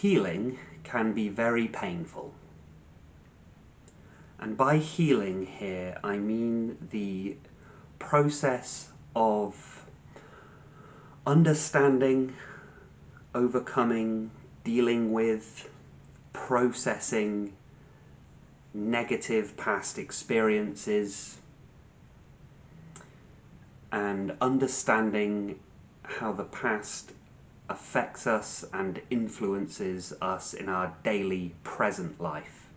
healing can be very painful. And by healing here, I mean the process of understanding, overcoming, dealing with, processing negative past experiences, and understanding how the past affects us and influences us in our daily present life.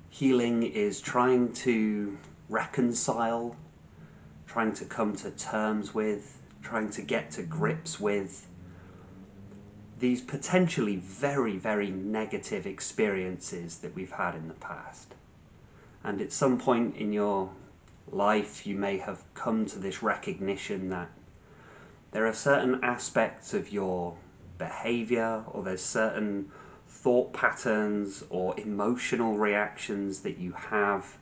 Healing is trying to reconcile, trying to come to terms with, trying to get to grips with these potentially very, very negative experiences that we've had in the past. And at some point in your life, you may have come to this recognition that there are certain aspects of your behavior, or there's certain thought patterns or emotional reactions that you have,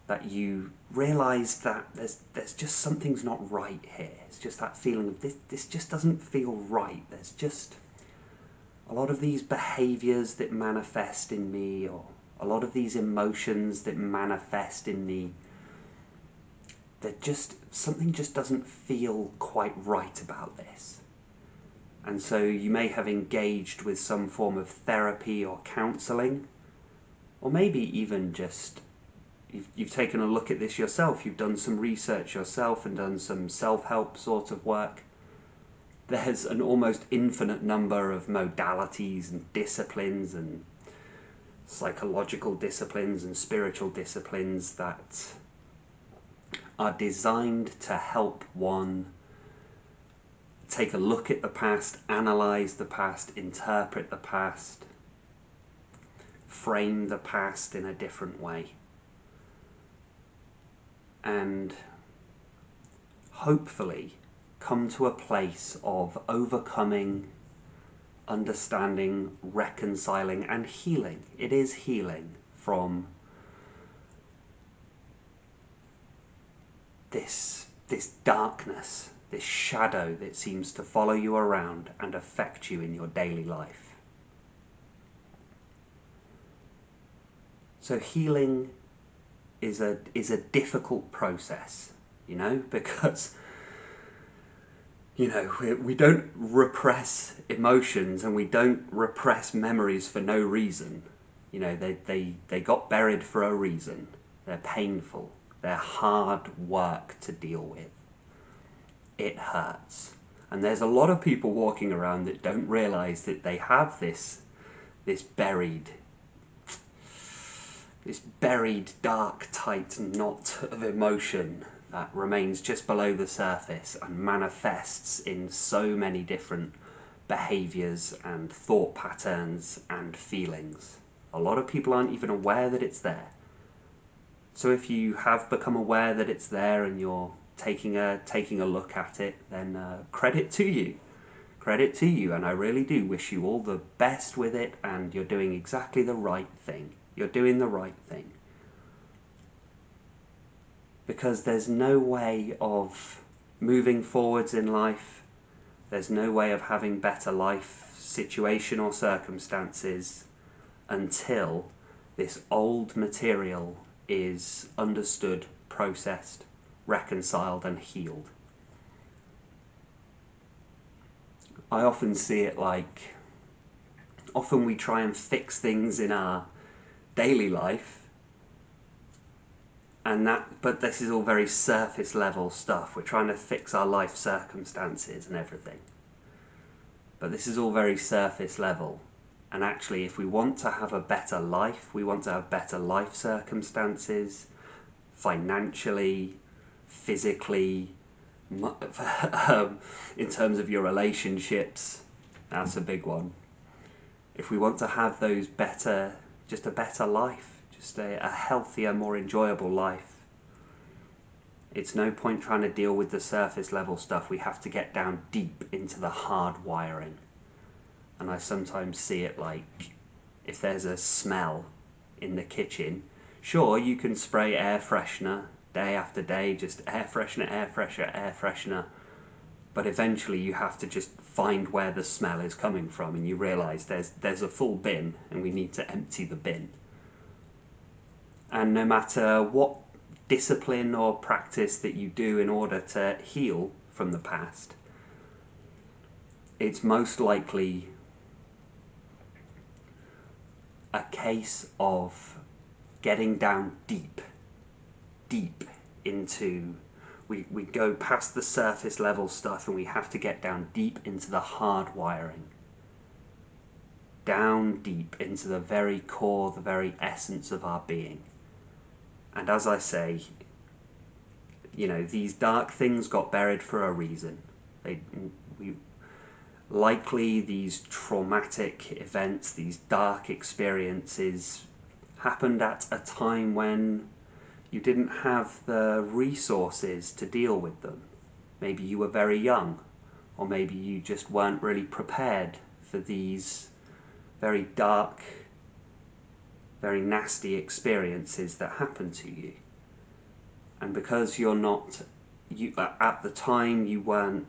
that you realize that there's just something's not right here. It's just that feeling of this just doesn't feel right. There's just a lot of these behaviors that manifest in me, or a lot of these emotions that manifest in me, that just something just doesn't feel quite right about this. And so you may have engaged with some form of therapy or counselling, or maybe even just you've taken a look at this yourself. You've done some research yourself and done some self-help sort of work. There's an almost infinite number of modalities and disciplines and psychological disciplines and spiritual disciplines that are designed to help one take a look at the past, analyze the past, interpret the past, frame the past in a different way, and hopefully come to a place of overcoming, understanding, reconciling, and healing. It is healing from this darkness, this shadow that seems to follow you around and affect you in your daily life. So healing is a difficult process, because we don't repress emotions, and we don't repress memories for no reason. They got buried for a reason. They're painful. They're hard work to deal with. It hurts. And there's a lot of people walking around that don't realize that they have this buried dark, tight knot of emotion that remains just below the surface and manifests in so many different behaviors and thought patterns and feelings. A lot of people aren't even aware that it's there. So if you have become aware that it's there and you're taking a look at it, then credit to you. Credit to you, and I really do wish you all the best with it, and you're doing exactly the right thing. You're doing the right thing. Because there's no way of moving forwards in life, there's no way of having better life situation or circumstances until this old material is understood, processed, reconciled and healed. I often see it like, often we try and fix things in our daily life, but this is all very surface level stuff. We're trying to fix our life circumstances and everything. But this is all very surface level. And actually, if we want to have a better life, we want to have better life circumstances, financially, physically, in terms of your relationships, that's a big one. If we want to have those better, just a better life, just a healthier, more enjoyable life, it's no point trying to deal with the surface level stuff. We have to get down deep into the hard wiring. And I sometimes see it like, if there's a smell in the kitchen, sure, you can spray air freshener day after day, just air freshener, air freshener, air freshener. but eventually you have to just find where the smell is coming from, and you realise there's a full bin and we need to empty the bin. And no matter what discipline or practice that you do in order to heal from the past, it's most likely a case of getting down deep into, we go past the surface level stuff and we have to get down deep into the hard wiring. Down deep into the very core, the very essence of our being. And as I say, you know, these dark things got buried for a reason. Likely these traumatic events, these dark experiences happened at a time when you didn't have the resources to deal with them. Maybe you were very young, or maybe you just weren't really prepared for these very dark, very nasty experiences that happen to you. And because you're not, at the time you weren't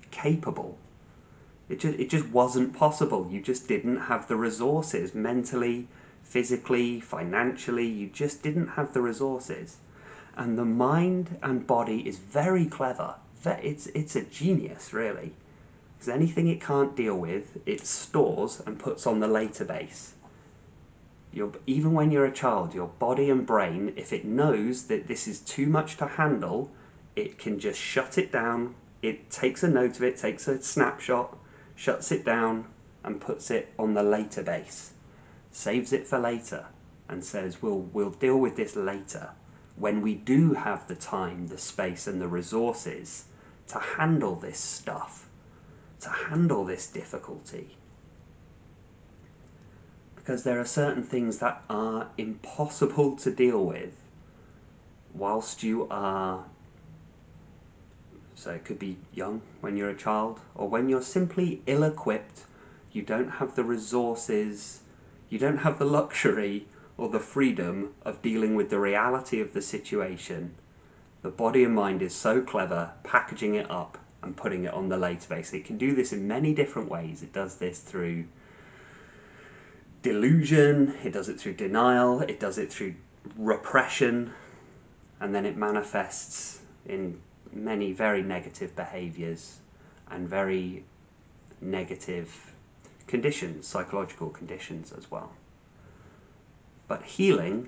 capable, it just wasn't possible. You just didn't have the resources, mentally, physically, financially, you just didn't have the resources. And the mind and body is very clever. It's a genius, really. Because anything it can't deal with, it stores and puts on the later base. Even when you're a child, your body and brain, if it knows that this is too much to handle, it can just shut it down. It takes a note of it, takes a snapshot, shuts it down, and puts it on the later base. Saves it for later, and says, we'll deal with this later, when we do have the time, the space, and the resources to handle this stuff, to handle this difficulty. Because there are certain things that are impossible to deal with whilst you are, so it could be young, when you're a child, or when you're simply ill-equipped, you don't have the resources, you don't have the luxury or the freedom of dealing with the reality of the situation. The body and mind is so clever, packaging it up and putting it on the later base. It can do this in many different ways. It does this through delusion, it does it through denial, it does it through repression, and then it manifests in many very negative behaviours and very negative conditions, psychological conditions as well. But healing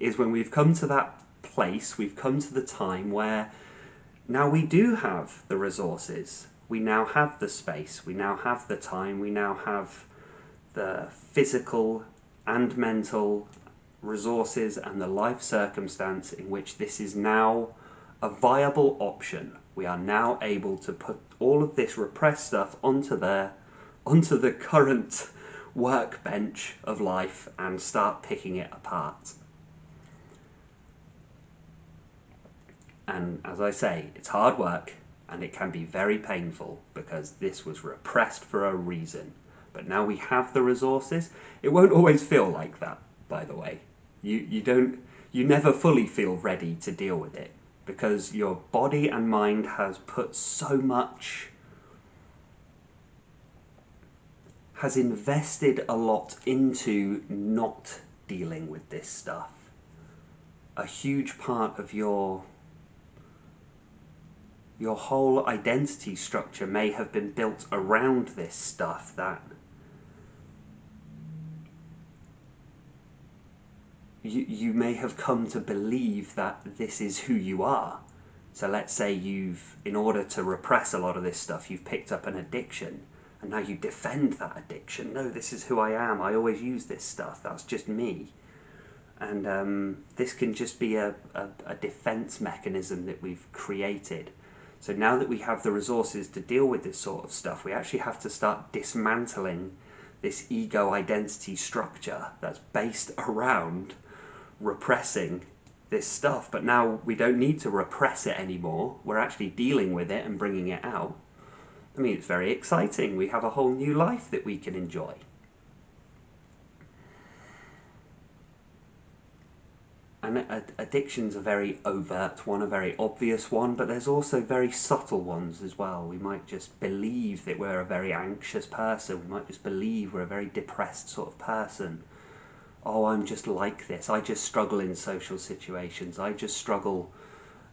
is when we've come to that place, we've come to the time where now we do have the resources, we now have the space, we now have the time, we now have the physical and mental resources and the life circumstance in which this is now a viable option. We are now able to put all of this repressed stuff onto the current workbench of life and start picking it apart. And as I say, it's hard work and it can be very painful because this was repressed for a reason. But now we have the resources. It won't always feel like that, by the way. You never fully feel ready to deal with it because your body and mind has put so much, has invested a lot into not dealing with this stuff. A huge part of your whole identity structure may have been built around this stuff that you may have come to believe that this is who you are. So let's say in order to repress a lot of this stuff, you've picked up an addiction and now you defend that addiction. No, this is who I am. I always use this stuff. That's just me. And this can just be a defense mechanism that we've created. So now that we have the resources to deal with this sort of stuff, we actually have to start dismantling this ego identity structure that's based around repressing this stuff. But now we don't need to repress it anymore. We're actually dealing with it and bringing it out. I mean, it's very exciting. We have a whole new life that we can enjoy. And addiction's a very overt one, a very obvious one, but there's also very subtle ones as well. We might just believe that we're a very anxious person. We might just believe we're a very depressed sort of person. Oh, I'm just like this. I just struggle in social situations. I just struggle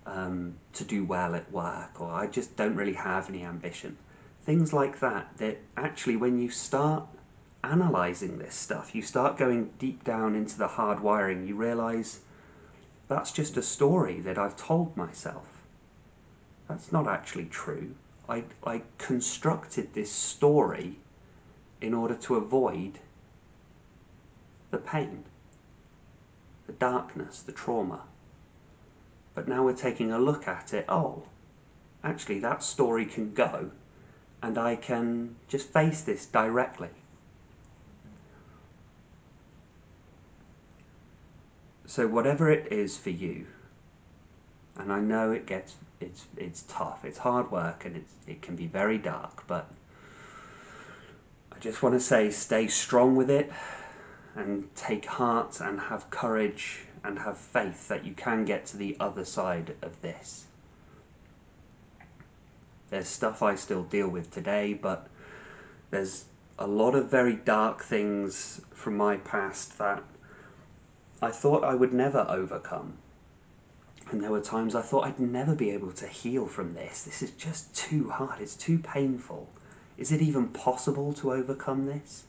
to do well at work, or I just don't really have any ambition. Things like that, that actually when you start analysing this stuff, you start going deep down into the hard wiring, you realise that's just a story that I've told myself. That's not actually true. I constructed this story in order to avoid the pain, the darkness, the trauma. But now we're taking a look at it. Oh, actually that story can go, and I can just face this directly. So whatever it is for you, and I know it's tough, it's hard work, and it can be very dark, but I just want to say stay strong with it, and take heart and have courage and have faith that you can get to the other side of this. There's stuff I still deal with today, but there's a lot of very dark things from my past that I thought I would never overcome. And there were times I thought I'd never be able to heal from this. This is just too hard. It's too painful. Is it even possible to overcome this?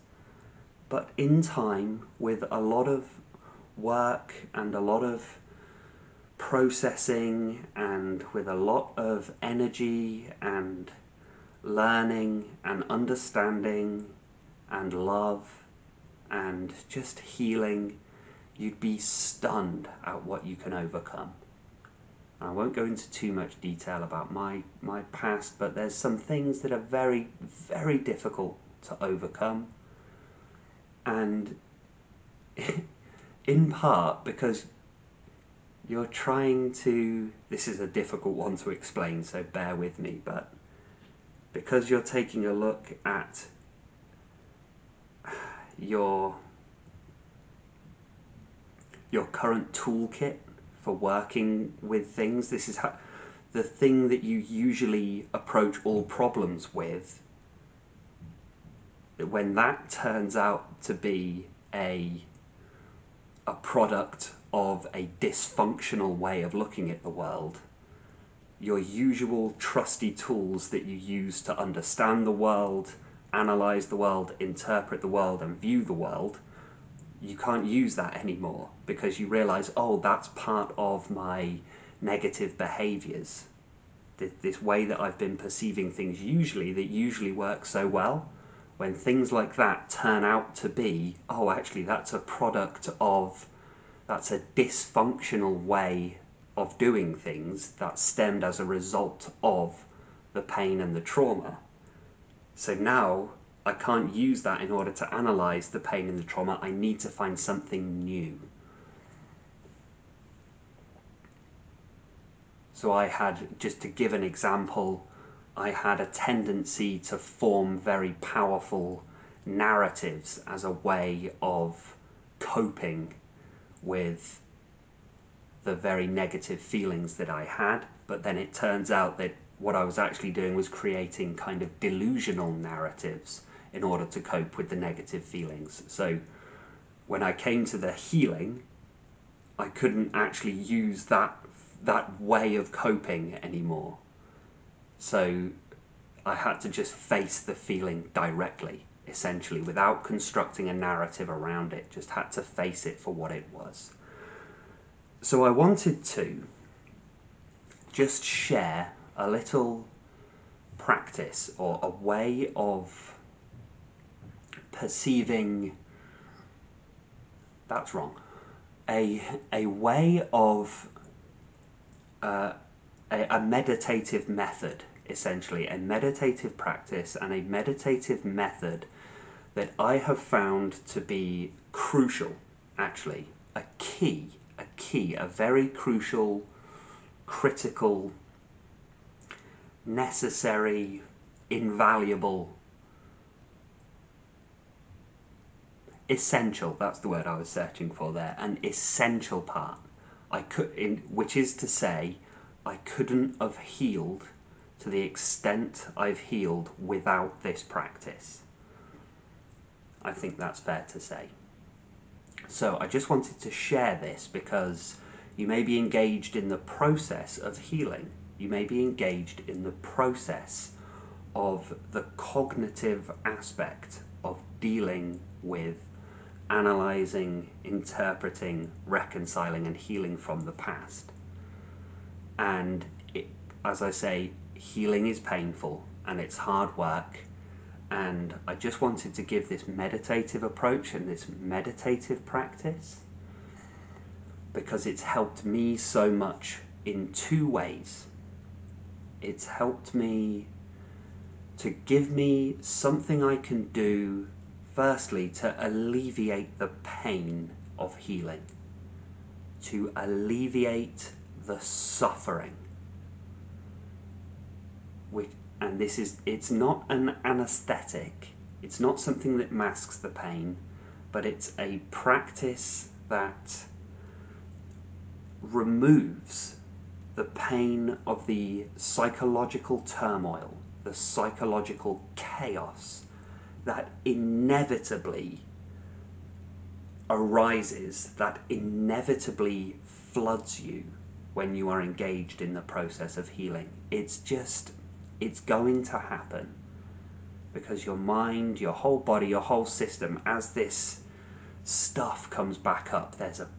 But in time, with a lot of work and a lot of processing and with a lot of energy and learning and understanding and love and just healing, you'd be stunned at what you can overcome. I won't go into too much detail about my past, but there's some things that are very, very difficult to overcome. And in part because you're trying to, this is a difficult one to explain, so bear with me, but because you're taking a look at your current toolkit for working with things, this is how, the thing that you usually approach all problems with, when that turns out to be a product of a dysfunctional way of looking at the world, your usual trusty tools that you use to understand the world, analyze the world, interpret the world, and view the world, you can't use that anymore because you realize, oh, that's part of my negative behaviors. This way that I've been perceiving things that usually works so well, when things like that turn out to be, oh, actually that's a product of, that's a dysfunctional way of doing things that stemmed as a result of the pain and the trauma. So now I can't use that in order to analyze the pain and the trauma. I need to find something new. So I had, just to give an example, I had a tendency to form very powerful narratives as a way of coping with the very negative feelings that I had, but then it turns out that what I was actually doing was creating kind of delusional narratives in order to cope with the negative feelings. So when I came to the healing, I couldn't actually use that way of coping anymore. So I had to just face the feeling directly, essentially, without constructing a narrative around it. Just had to face it for what it was. So I wanted to just share a little practice or a way of perceiving, that's wrong, a way of a meditative method, essentially, a meditative practice and a meditative method that I have found to be crucial, actually, a very crucial, critical, necessary, invaluable, essential, that's the word I was searching for there, an essential part which is to say, I couldn't have healed to the extent I've healed without this practice. I think that's fair to say. So I just wanted to share this because you may be engaged in the process of healing. You may be engaged in the process of the cognitive aspect of dealing with analysing, interpreting, reconciling and healing from the past. And as I say, healing is painful and it's hard work, and I just wanted to give this meditative approach and this meditative practice because it's helped me so much in two ways. It's helped me to give me something I can do, firstly, to alleviate the pain of healing, to alleviate the suffering. And it's not an anesthetic, it's not something that masks the pain, but it's a practice that removes the pain of the psychological turmoil, the psychological chaos that inevitably arises, that inevitably floods you when you are engaged in the process of healing. It's going to happen because your mind, your whole body, your whole system, as this stuff comes back up,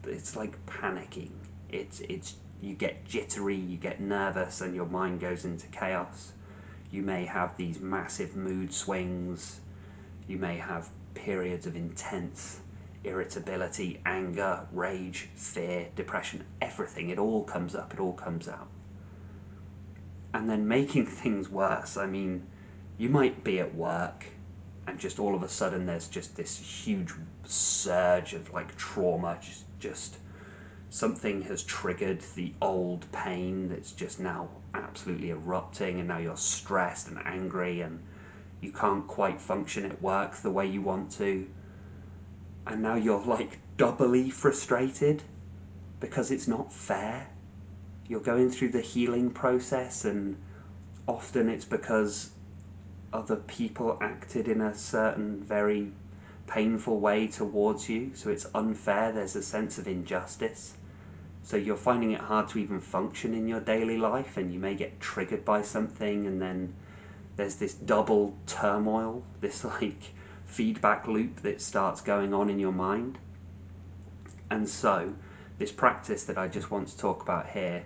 it's like panicking. You get jittery, you get nervous, and your mind goes into chaos. You may have these massive mood swings. You may have periods of intense irritability, anger, rage, fear, depression, everything. It all comes up, it all comes out. And then making things worse, I mean, you might be at work and just all of a sudden there's just this huge surge of like trauma, just something has triggered the old pain that's just now absolutely erupting, and now you're stressed and angry and you can't quite function at work the way you want to. And now you're like doubly frustrated because it's not fair. You're going through the healing process and often it's because other people acted in a certain very painful way towards you, so it's unfair, there's a sense of injustice. So you're finding it hard to even function in your daily life, and you may get triggered by something, and then there's this double turmoil, this like feedback loop that starts going on in your mind. And so this practice that I just want to talk about here,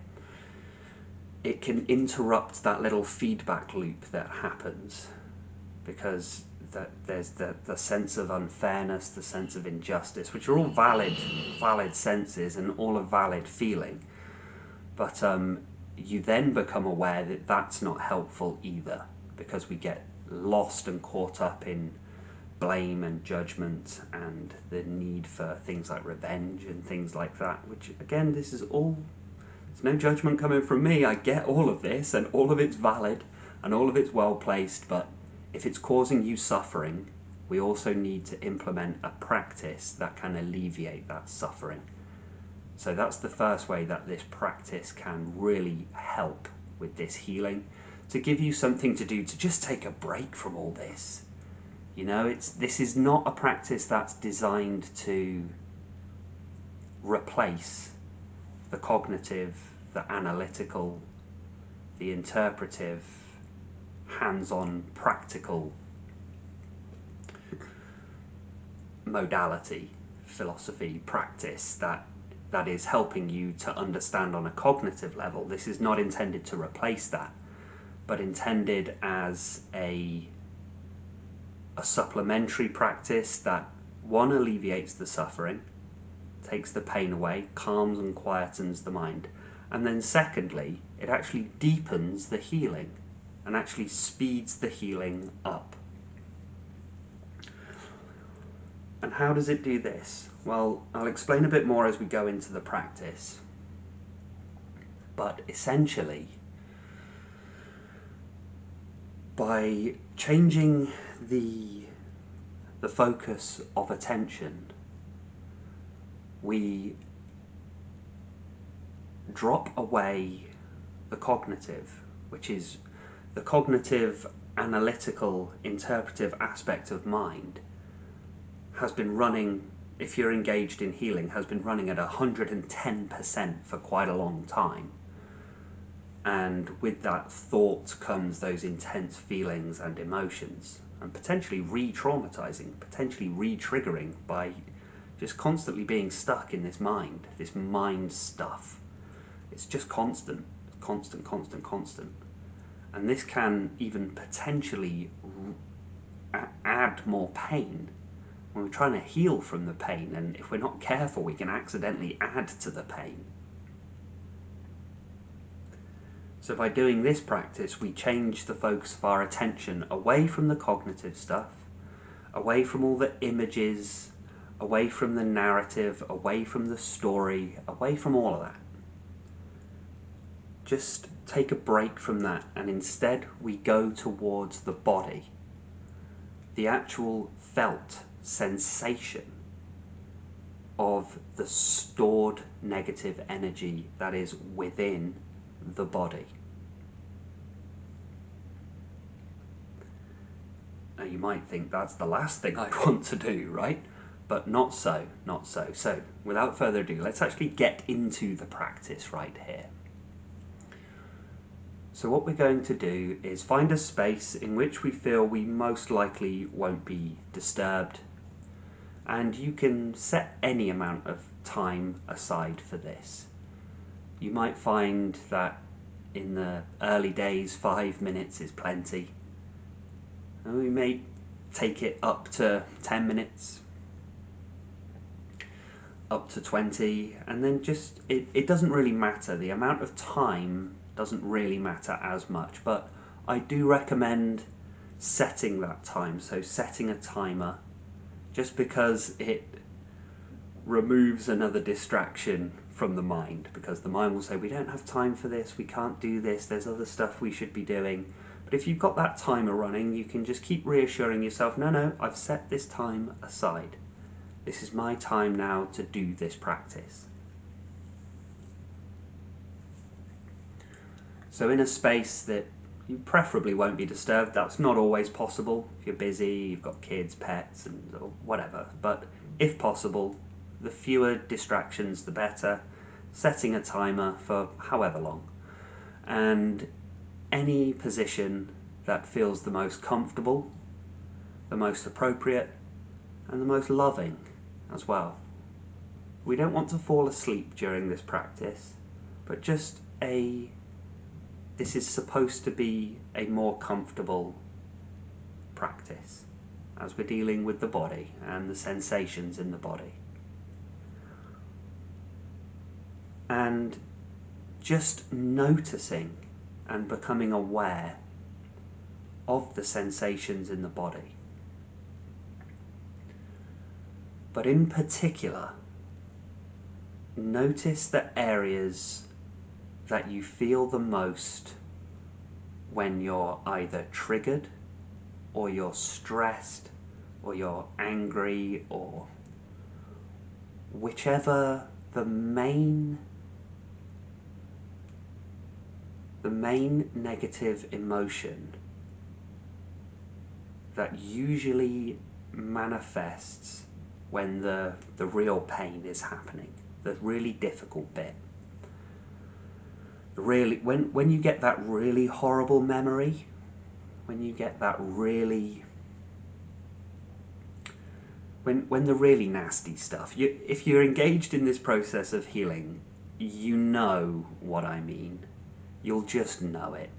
it can interrupt that little feedback loop that happens, because there's the sense of unfairness, the sense of injustice, which are all valid senses and all a valid feeling. But you then become aware that that's not helpful either, because we get lost and caught up in blame and judgment and the need for things like revenge and things like that, which again, this is all, there's no judgment coming from me. I get all of this and all of it's valid and all of it's well placed, but if it's causing you suffering, we also need to implement a practice that can alleviate that suffering. So that's the first way that this practice can really help with this healing, to give you something to do, to just take a break from all this. You know, this is not a practice that's designed to replace the cognitive, the analytical, the interpretive, hands-on, practical modality, philosophy, practice that is helping you to understand on a cognitive level. This is not intended to replace that, but intended as a supplementary practice that, one, alleviates the suffering, takes the pain away, calms and quietens the mind, and then secondly, it actually deepens the healing and actually speeds the healing up. And how does it do this? Well, I'll explain a bit more as we go into the practice. But essentially, by changing the focus of attention, we drop away the cognitive, which is the cognitive, analytical, interpretive aspect of mind has been running, if you're engaged in healing, has been running at 110% for quite a long time. And with that thought comes those intense feelings and emotions, and potentially re-traumatising, potentially re-triggering by just constantly being stuck in this mind stuff. It's just constant. And this can even potentially add more pain when we're trying to heal from the pain, and if we're not careful we can accidentally add to the pain. So by doing this practice we change the focus of our attention away from the cognitive stuff, away from all the images, away from the narrative, away from the story, away from all of that. Just take a break from that, and instead we go towards the body, the actual felt sensation of the stored negative energy that is within the body. Now you might think that's the last thing I want to do, right? But not so. So without further ado, let's actually get into the practice right here. So what we're going to do is find a space in which we feel we most likely won't be disturbed, and you can set any amount of time aside for this. You might find that in the early days 5 minutes is plenty, and we may take it up to 10 minutes, up to 20, and then just it doesn't really matter. The amount of time doesn't really matter as much, but I do recommend setting that time, so setting a timer, just because it removes another distraction from the mind, because the mind will say we don't have time for this, we can't do this, there's other stuff we should be doing. But if you've got that timer running, you can just keep reassuring yourself, no, I've set this time aside. This is my time now to do this practice. So in a space that you preferably won't be disturbed. That's not always possible. If you're busy, you've got kids, pets, and or whatever. But if possible, the fewer distractions, the better. Setting a timer for however long. And any position that feels the most comfortable, the most appropriate, and the most loving as well. We don't want to fall asleep during this practice, but just this is supposed to be a more comfortable practice as we're dealing with the body and the sensations in the body. And just noticing and becoming aware of the sensations in the body. But in particular, notice the areas that you feel the most when you're either triggered, or you're stressed, or you're angry, or whichever the main negative emotion that usually manifests when the real pain is happening, the really difficult bit. When you get that really horrible memory, when you get that really, when the really nasty stuff, if you're engaged in this process of healing, you know what I mean. You'll just know it.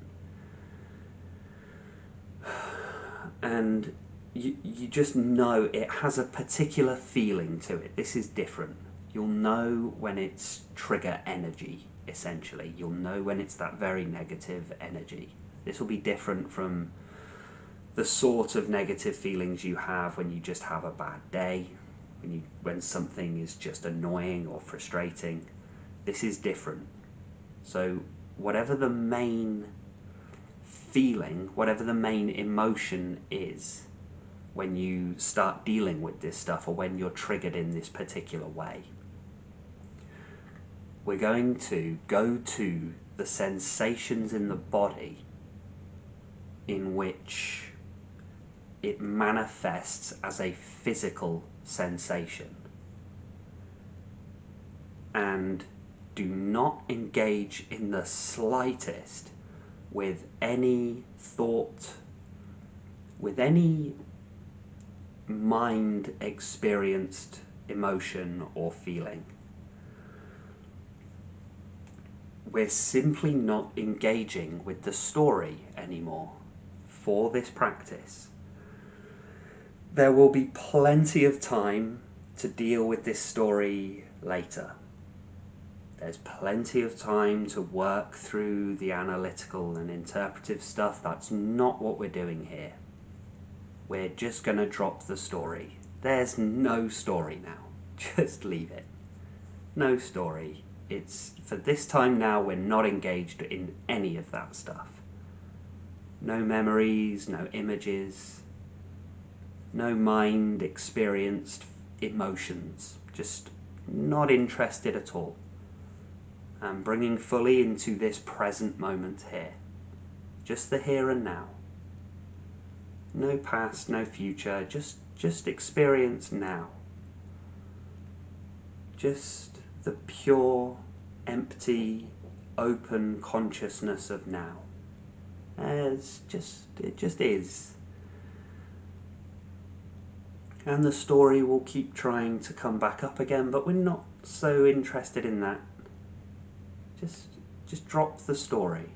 And you just know it has a particular feeling to it. This is different. You'll know when it's trigger energy, essentially. You'll know when it's that very negative energy. This will be different from the sort of negative feelings you have when you just have a bad day, when something is just annoying or frustrating. This is different. So whatever the main feeling, whatever the main emotion is when you start dealing with this stuff, or when you're triggered in this particular way, we're going to go to the sensations in the body in which it manifests as a physical sensation. And do not engage in the slightest with any thought, with any mind experienced emotion or feeling. We're simply not engaging with the story anymore for this practice. There will be plenty of time to deal with this story later. There's plenty of time to work through the analytical and interpretive stuff. That's not what we're doing here. We're just going to drop the story. There's no story now. Just leave it. No story. It's for this time now, we're not engaged in any of that stuff. No memories, no images, no mind experienced emotions. Just not interested at all. And bringing fully into this present moment here. Just the here and now. No past, no future, just experience now. Just the pure, empty, open consciousness of now. It just is. And the story will keep trying to come back up again, but we're not so interested in that. Just drop the story,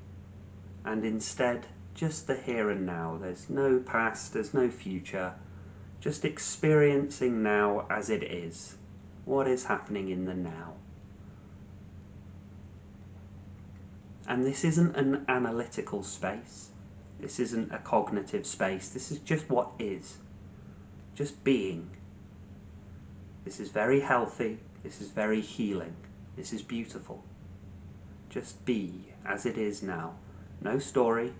and instead just the here and now. There's no past, there's no future, just experiencing now as it is. What is happening in the now? And this isn't an analytical space, this isn't a cognitive space, this is just what is, just being. This is very healthy, this is very healing, this is beautiful. Just be as it is now. No story,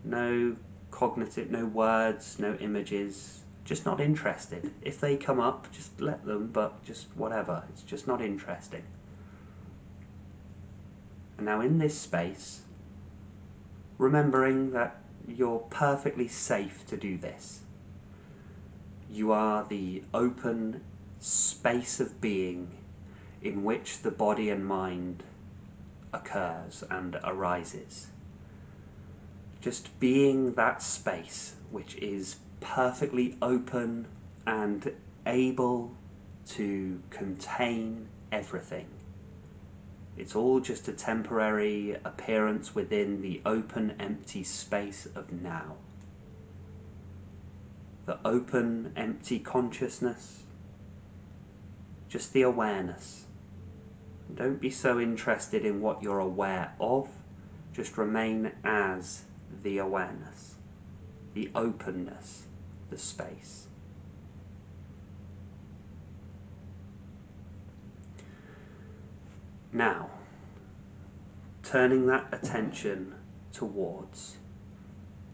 no cognitive, no words, no images, just not interested. If they come up, just let them, but just whatever, it's just not interesting. And now in this space, remembering that you're perfectly safe to do this. You are the open space of being in which the body and mind occurs and arises. Just being that space which is perfectly open and able to contain everything. It's all just a temporary appearance within the open, empty space of now. The open, empty consciousness, just the awareness. Don't be so interested in what you're aware of, just remain as the awareness, the openness, the space. Now, turning that attention towards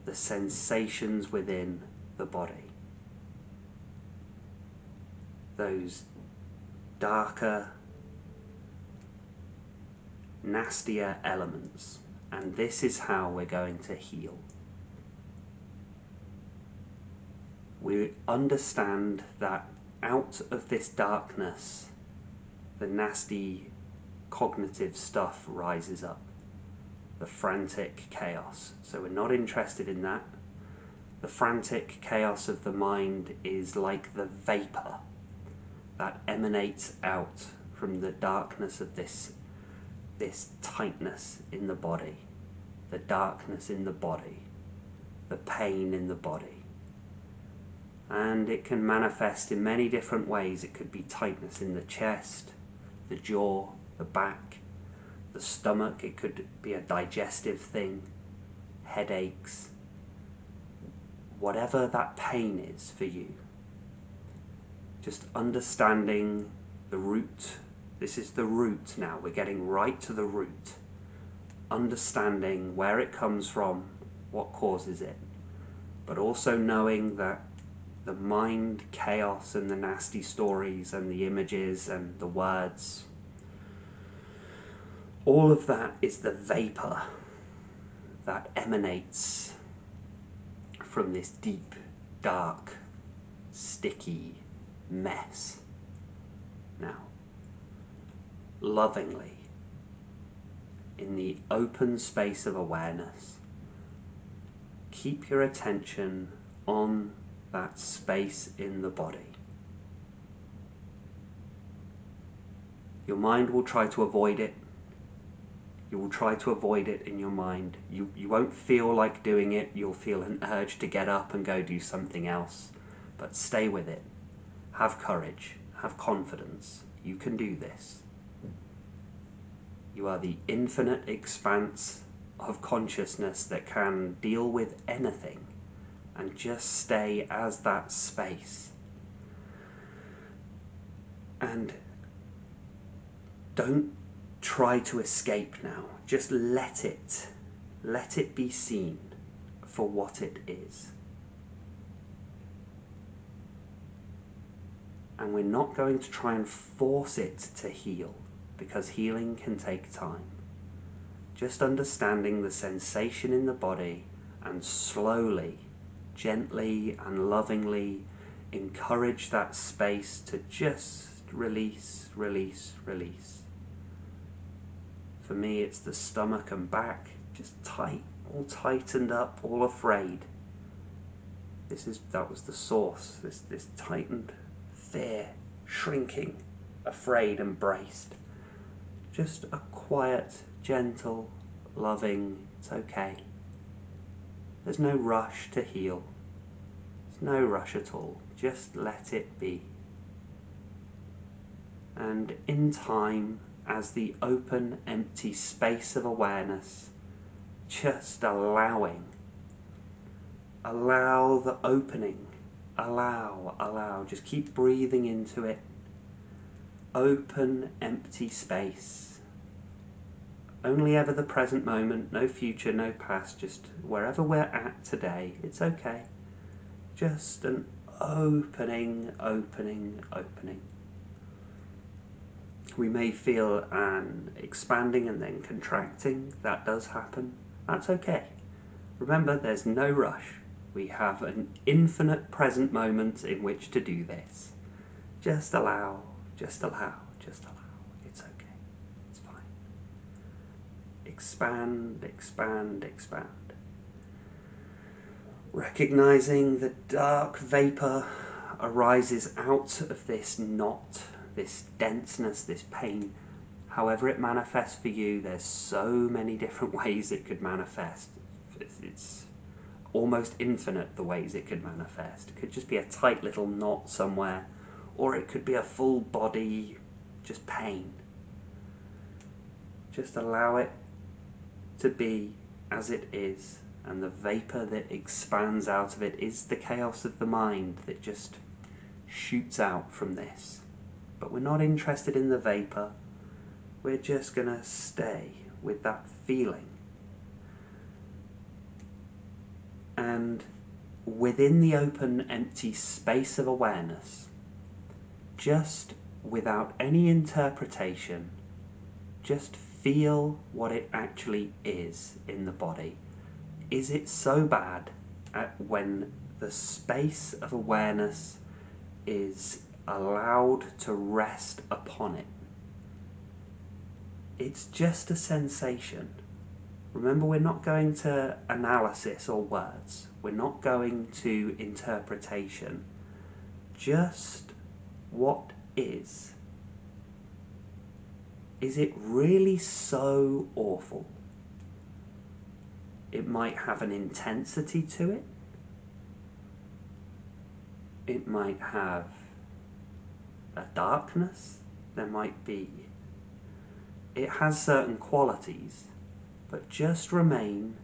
the sensations within the body. Those darker, nastier elements. And this is how we're going to heal. We understand that out of this darkness, the nasty cognitive stuff rises up. The frantic chaos. So we're not interested in that. The frantic chaos of the mind is like the vapor that emanates out from the darkness of this tightness in the body, the darkness in the body, the pain in the body. And it can manifest in many different ways. It could be tightness in the chest, the jaw, the back, the stomach. It could be a digestive thing, headaches, whatever that pain is for you. Just understanding the root. This is the root now. We're getting right to the root. Understanding where it comes from, what causes it, but also knowing that the mind chaos and the nasty stories and the images and the words. All of that is the vapor that emanates from this deep, dark, sticky mess. Now, lovingly, in the open space of awareness, keep your attention on that space in the body. Your mind will try to avoid it. You will try to avoid it in your mind. You won't feel like doing it. You'll feel an urge to get up and go do something else. But stay with it. Have courage. Have confidence. You can do this. You are the infinite expanse of consciousness that can deal with anything, and just stay as that space. And don't try to escape now. Just let it be seen for what it is. And we're not going to try and force it to heal, because healing can take time. Just understanding the sensation in the body and slowly, gently and lovingly encourage that space to just release, release, release. For me, it's the stomach and back, just tight, all tightened up, all afraid. That was the source, this tightened fear, shrinking, afraid and braced. Just a quiet, gentle, loving, it's okay. There's no rush to heal. There's no rush at all. Just let it be. And in time, as the open, empty space of awareness, just allow the opening, allow, just keep breathing into it. Open, empty space. Only ever the present moment, no future, no past, just wherever we're at today, it's okay. Just an opening. We may feel an expanding and then contracting. That does happen. That's okay. Remember, there's no rush. We have an infinite present moment in which to do this. Just allow. It's okay. It's fine. Expand. Recognizing the dark vapor arises out of this knot, this denseness, this pain. However it manifests for you, there's so many different ways it could manifest. It's almost infinite the ways it could manifest. It could just be a tight little knot somewhere, or it could be a full body, just pain. Just allow it to be as it is, and the vapor that expands out of it is the chaos of the mind that just shoots out from this. But we're not interested in the vapor. We're just going to stay with that feeling. And within the open, empty space of awareness, just without any interpretation, just feel what it actually is in the body. Is it so bad when the space of awareness is allowed to rest upon it? It's just a sensation. Remember, we're not going to analysis or words. We're not going to interpretation. Just what is. Is it really so awful? It might have an intensity to it. It might have a darkness. There might be. It has certain qualities, but just remain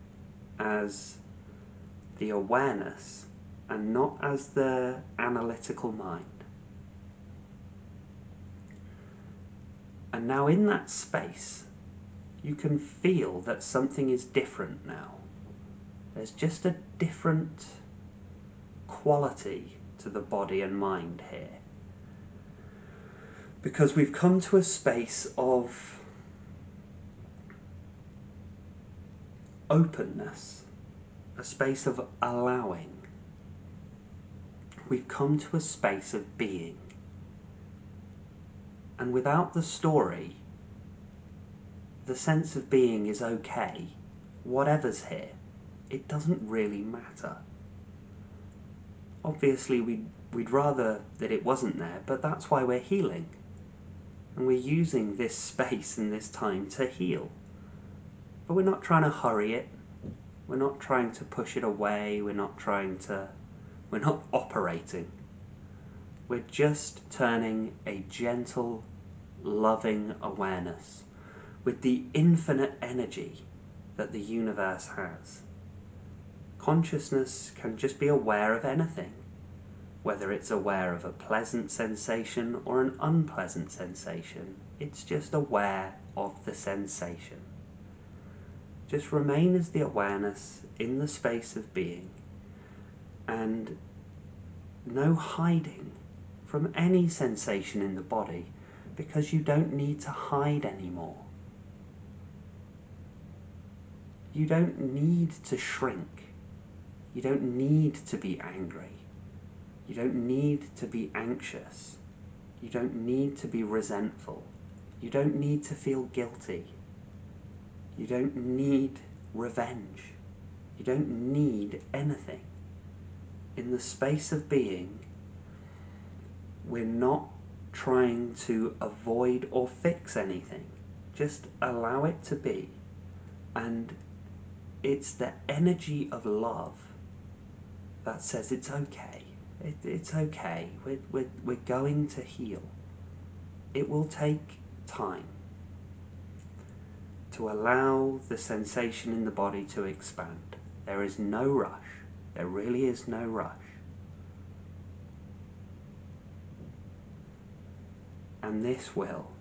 as the awareness and not as the analytical mind. And now in that space, you can feel that something is different now. There's just a different quality to the body and mind here. Because we've come to a space of openness, a space of allowing. We've come to a space of being. And without the story, the sense of being is okay. Whatever's here, it doesn't really matter. Obviously, we'd rather that it wasn't there, but that's why we're healing. And we're using this space and this time to heal. But we're not trying to hurry it. We're not trying to push it away. We're not operating. We're just turning a gentle, loving awareness with the infinite energy that the universe has. Consciousness can just be aware of anything, whether it's aware of a pleasant sensation or an unpleasant sensation. It's just aware of the sensation. Just remain as the awareness in the space of being, and no hiding from any sensation in the body, because you don't need to hide anymore. You don't need to shrink. You don't need to be angry. You don't need to be anxious. You don't need to be resentful. You don't need to feel guilty. You don't need revenge. You don't need anything. In the space of being, we're not trying to avoid or fix anything. Just allow it to be. And it's the energy of love that says it's okay. It's okay. We're going to heal. It will take time to allow the sensation in the body to expand. There is no rush. There really is no rush. And this will,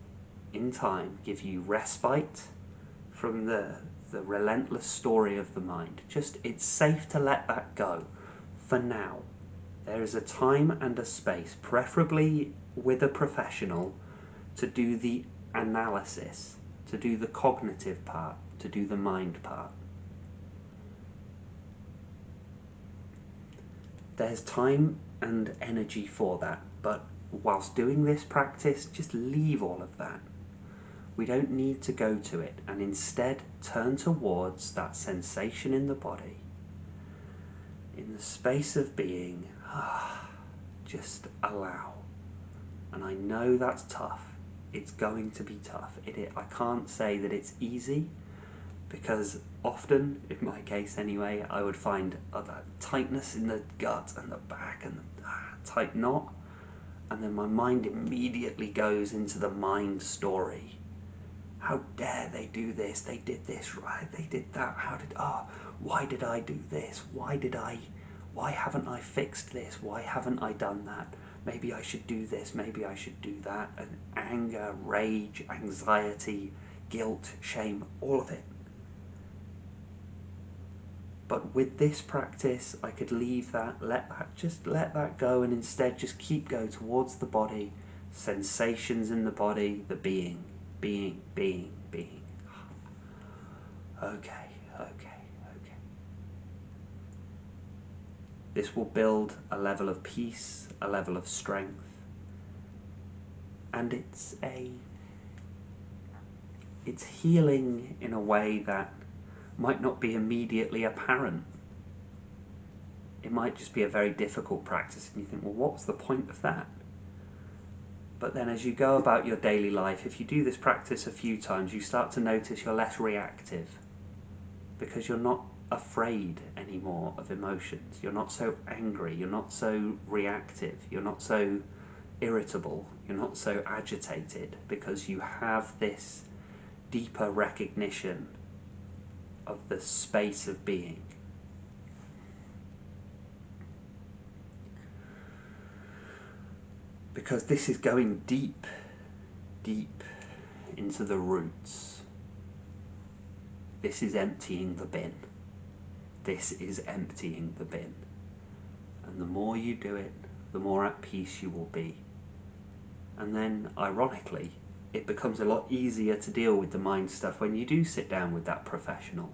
in time, give you respite from the relentless story of the mind. Just, it's safe to let that go for now. There is a time and a space, preferably with a professional, to do the analysis, to do the cognitive part, to do the mind part. There's time and energy for that, but whilst doing this practice, just leave all of that. We don't need to go to it, and instead turn towards that sensation in the body. In the space of being, just allow. And I know that's tough. It's going to be tough. I can't say that it's easy, because often, in my case anyway, I would find that tightness in the gut and the back and the tight knot, and then my mind immediately goes into the mind story. How dare they do this? They did this, right? They did that. Why did I do this? Why haven't I fixed this? Why haven't I done that? Maybe I should do this, maybe I should do that. And anger, rage, anxiety, guilt, shame, all of it. But with this practice, I could leave that, let that go, and instead just go towards the body, sensations in the body, the being. Okay. This will build a level of peace, a level of strength, and it's healing in a way that might not be immediately apparent. It might just be a very difficult practice, and you think, well, what's the point of that? But then as you go about your daily life, if you do this practice a few times, you start to notice you're less reactive, because you're not afraid anymore of emotions. You're not so angry, you're not so reactive, you're not so irritable, you're not so agitated, because you have this deeper recognition of the space of being. Because this is going deep into the roots. This is emptying the bin. This is emptying the bin. And the more you do it, the more at peace you will be. And then, ironically, it becomes a lot easier to deal with the mind stuff when you do sit down with that professional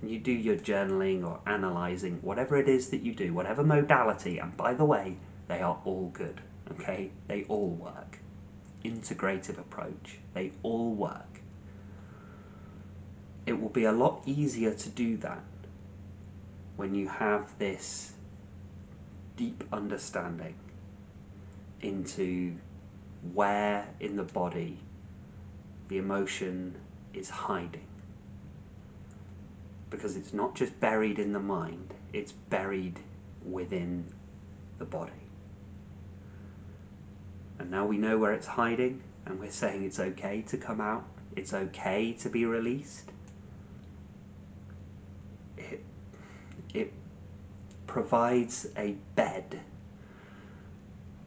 and you do your journaling or analysing, whatever it is that you do, whatever modality. And by the way, they are all good, okay? They all work. Integrative approach, they all work. It will be a lot easier to do that when you have this deep understanding into where in the body the emotion is hiding. Because it's not just buried in the mind, it's buried within the body. And now we know where it's hiding, and we're saying it's okay to come out, it's okay to be released. It provides a bed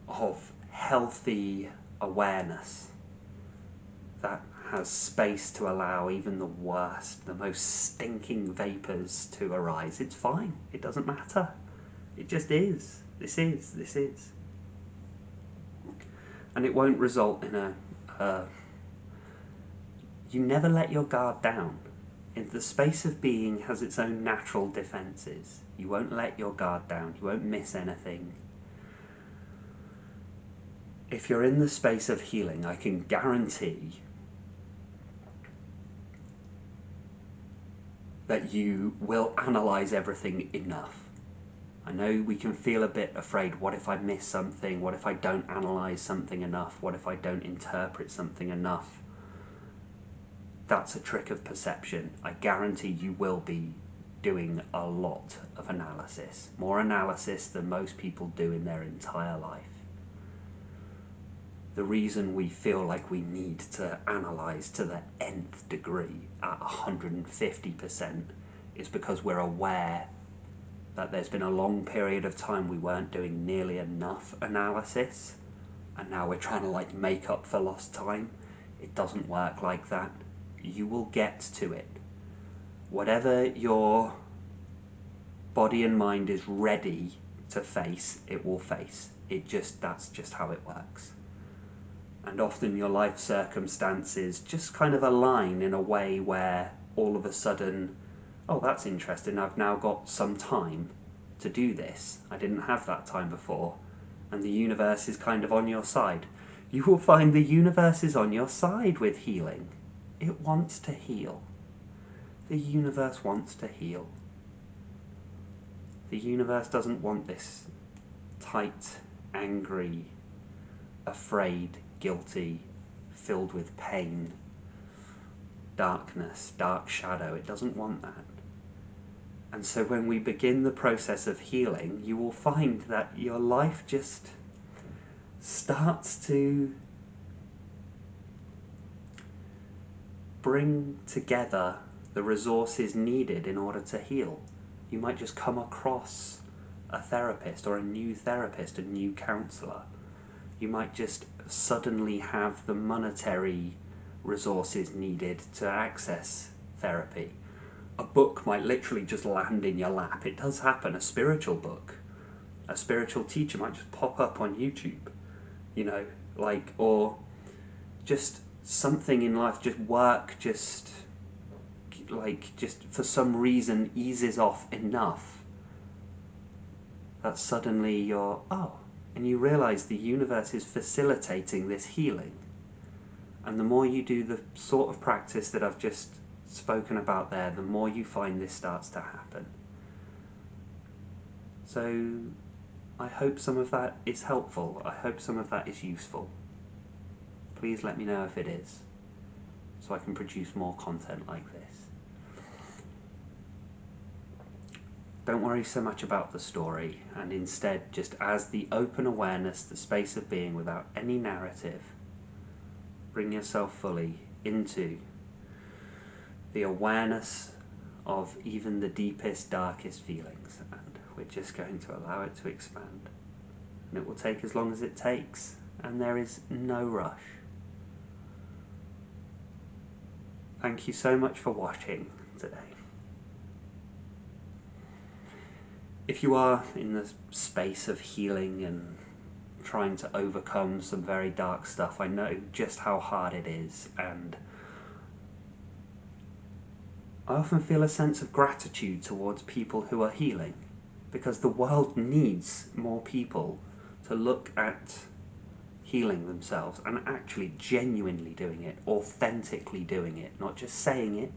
of healthy awareness that has space to allow even the worst, the most stinking vapours to arise. It's fine, it doesn't matter. It just is. This is. And it won't result in you never let your guard down. The space of being has its own natural defences. You won't let your guard down, you won't miss anything. If you're in the space of healing, I can guarantee that you will analyse everything enough. I know we can feel a bit afraid, what if I miss something, what if I don't analyse something enough, what if I don't interpret something enough? That's a trick of perception. I guarantee you will be doing a lot of analysis, more analysis than most people do in their entire life. The reason we feel like we need to analyse to the nth degree at 150% is because we're aware that there's been a long period of time we weren't doing nearly enough analysis, and now we're trying to make up for lost time. It doesn't work like that. You will get to it. Whatever your body and mind is ready to face, it will face. That's just how it works. And often your life circumstances just kind of align in a way where all of a sudden, oh, that's interesting, I've now got some time to do this. I didn't have that time before. And the universe is kind of on your side. You will find the universe is on your side with healing. It wants to heal. The universe wants to heal. The universe doesn't want this tight, angry, afraid, guilty, filled with pain, darkness, dark shadow. It doesn't want that. And so when we begin the process of healing, you will find that your life just starts to bring together the resources needed in order to heal. You might just come across a therapist or a new therapist, a new counsellor. You might just suddenly have the monetary resources needed to access therapy. A book might literally just land in your lap. It does happen. A spiritual book. A spiritual teacher might just pop up on YouTube, or just something in life, just work, just for some reason eases off enough that suddenly you're, and you realise the universe is facilitating this healing. And the more you do the sort of practice that I've just spoken about there, the more you find this starts to happen. So I hope some of that is helpful. I hope some of that is useful. Please let me know if it is, so I can produce more content like this. Don't worry so much about the story, and instead, just as the open awareness, the space of being without any narrative, bring yourself fully into the awareness of even the deepest, darkest feelings, and we're just going to allow it to expand. And it will take as long as it takes, and there is no rush. Thank you so much for watching today. If you are in the space of healing and trying to overcome some very dark stuff. I know just how hard it is, and I often feel a sense of gratitude towards people who are healing, because the world needs more people to look at healing themselves and actually genuinely doing it, authentically doing it, not just saying it,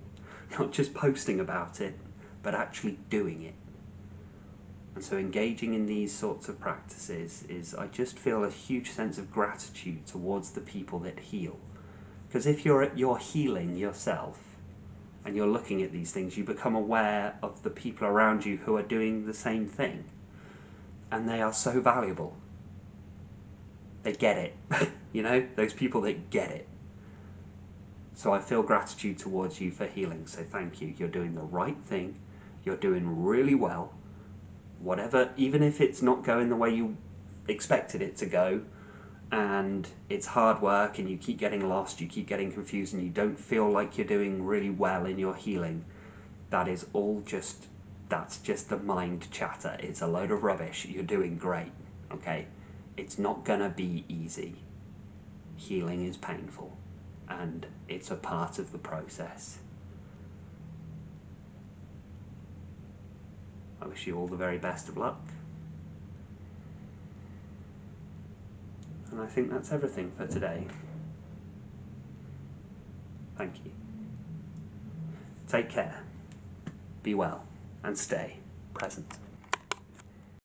not just posting about it, but actually doing it. And so engaging in these sorts of practices is, I just feel a huge sense of gratitude towards the people that heal. Because if you're healing yourself and you're looking at these things, you become aware of the people around you who are doing the same thing. And they are so valuable. They get it. You know, those people that get it. So I feel gratitude towards you for healing. So thank you. You're doing the right thing. You're doing really well. Whatever, even if it's not going the way you expected it to go, and it's hard work and you keep getting lost, you keep getting confused, and you don't feel like you're doing really well in your healing, that's just the mind chatter. It's a load of rubbish. You're doing great, okay? It's not gonna be easy. Healing is painful, and it's a part of the process. I wish you all the very best of luck. And I think that's everything for today. Thank you. Take care, be well, and stay present.